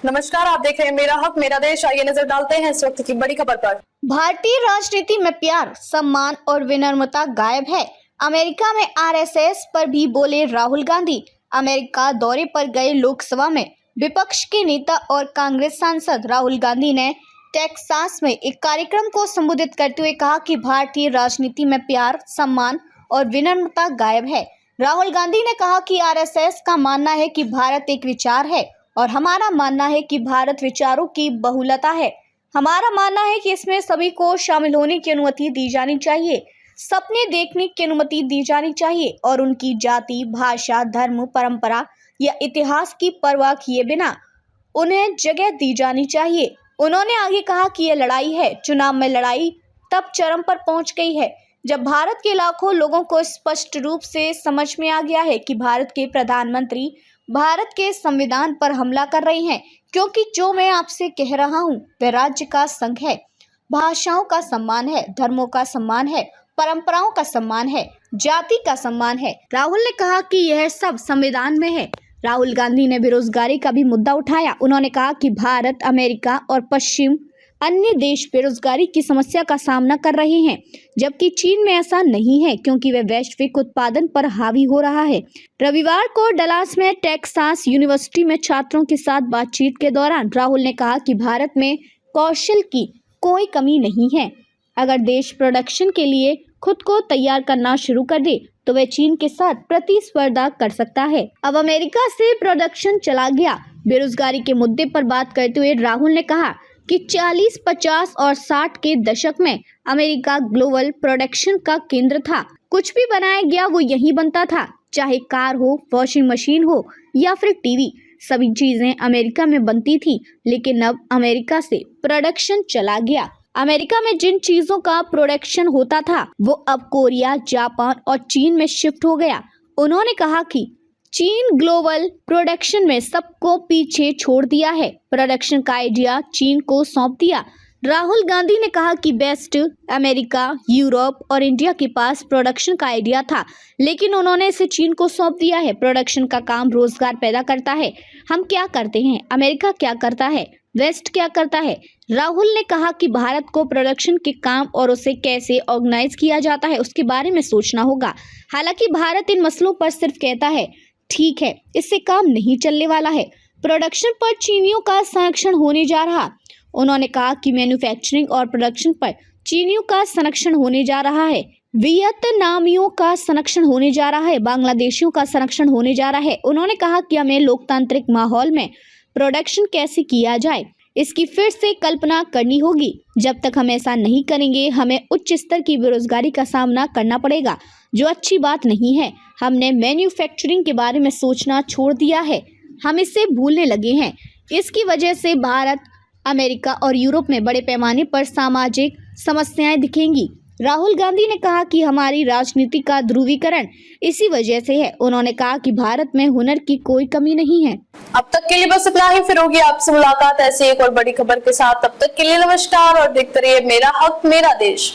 नमस्कार, आप देख रहे हैं मेरा हक मेरा देश। आइए नजर डालते हैं इस वक्त की बड़ी खबर पर। भारतीय राजनीति में प्यार, सम्मान और विनम्रता गायब है। अमेरिका में आरएसएस पर भी बोले राहुल गांधी। अमेरिका दौरे पर गए लोकसभा में विपक्ष के नेता और कांग्रेस सांसद राहुल गांधी ने टेक्सास में एक कार्यक्रम को संबोधित करते हुए कहा कि भारतीय राजनीति में प्यार, सम्मान और विनम्रता गायब है। राहुल गांधी ने कहा कि आरएसएस का मानना है कि भारत एक विचार है और हमारा मानना है कि भारत विचारों की बहुलता है। हमारा मानना है कि इसमें सभी को शामिल होने की अनुमति दी जानी चाहिए, सपने देखने की अनुमति दी जानी चाहिए और उनकी जाति, भाषा, धर्म, परंपरा या इतिहास की परवाह किए बिना उन्हें जगह दी जानी चाहिए। उन्होंने आगे कहा कि यह लड़ाई है, चुनाव में लड़ाई तब चरम पर पहुंच गई है जब भारत के लाखों लोगों को स्पष्ट रूप से समझ में आ गया है कि भारत के प्रधानमंत्री भारत के संविधान पर हमला कर रहे हैं, क्योंकि जो मैं आपसे कह रहा हूं वह राज्य का संघ है, भाषाओं का सम्मान है, धर्मों का सम्मान है, परंपराओं का सम्मान है, जाति का सम्मान है। राहुल ने कहा कि यह सब संविधान में है। राहुल गांधी ने बेरोजगारी का भी मुद्दा उठाया। उन्होंने कहा कि भारत, अमेरिका और पश्चिम अन्य देश बेरोजगारी की समस्या का सामना कर रहे हैं, जबकि चीन में ऐसा नहीं है क्योंकि वह वैश्विक उत्पादन पर हावी हो रहा है। रविवार को डलास में टेक्सास यूनिवर्सिटी में छात्रों के साथ बातचीत के दौरान राहुल ने कहा कि भारत में कौशल की कोई कमी नहीं है। अगर देश प्रोडक्शन के लिए खुद को तैयार करना शुरू कर दे तो वह चीन के साथ प्रतिस्पर्धा कर सकता है। अब अमेरिका से प्रोडक्शन चला गया। बेरोजगारी के मुद्दे पर बात करते हुए राहुल ने कहा कि 40, 50 और 60 के दशक में अमेरिका ग्लोबल प्रोडक्शन का केंद्र था। कुछ भी बनाया गया वो यहीं बनता था, चाहे कार हो, वॉशिंग मशीन हो या फिर टीवी, सभी चीजें अमेरिका में बनती थी। लेकिन अब अमेरिका से प्रोडक्शन चला गया। अमेरिका में जिन चीजों का प्रोडक्शन होता था वो अब कोरिया, जापान और चीन में शिफ्ट हो गया। उन्होंने कहा कि चीन ग्लोबल प्रोडक्शन में सबको पीछे छोड़ दिया है, प्रोडक्शन का आइडिया चीन को सौंप दिया। राहुल गांधी ने कहा कि बेस्ट अमेरिका, यूरोप और इंडिया के पास प्रोडक्शन का आइडिया था, लेकिन उन्होंने इसे चीन को सौंप दिया है। प्रोडक्शन का काम रोजगार पैदा करता है। हम क्या करते हैं, अमेरिका क्या करता है, वेस्ट क्या करता है। राहुल ने कहा कि भारत को प्रोडक्शन के काम और उसे कैसे ऑर्गेनाइज किया जाता है उसके बारे में सोचना होगा। हालांकि भारत इन मसलों पर सिर्फ कहता है ठीक है, इससे काम नहीं चलने वाला है। प्रोडक्शन पर चीनियों का संरक्षण होने जा रहा। उन्होंने कहा कि मैन्युफैक्चरिंग और प्रोडक्शन पर चीनियों का संरक्षण होने जा रहा है, वियतनामियों का संरक्षण होने जा रहा है, बांग्लादेशियों का संरक्षण होने जा रहा है। उन्होंने कहा कि हमें लोकतांत्रिक माहौल में प्रोडक्शन कैसे किया जाए इसकी फिर से कल्पना करनी होगी। जब तक हम ऐसा नहीं करेंगे हमें उच्च स्तर की बेरोजगारी का सामना करना पड़ेगा, जो अच्छी बात नहीं है। हमने मैन्युफैक्चरिंग के बारे में सोचना छोड़ दिया है, हम इसे भूलने लगे हैं। इसकी वजह से भारत, अमेरिका और यूरोप में बड़े पैमाने पर सामाजिक समस्याएं दिखेंगी। राहुल गांधी ने कहा कि हमारी राजनीति का ध्रुवीकरण इसी वजह से है। उन्होंने कहा कि भारत में हुनर की कोई कमी नहीं है। अब तक के लिए बस इतना ही, फिर होगी आपसे मुलाकात ऐसी एक और बड़ी खबर के साथ। तब तक के लिए नमस्कार और देखते रहिए मेरा हक मेरा देश।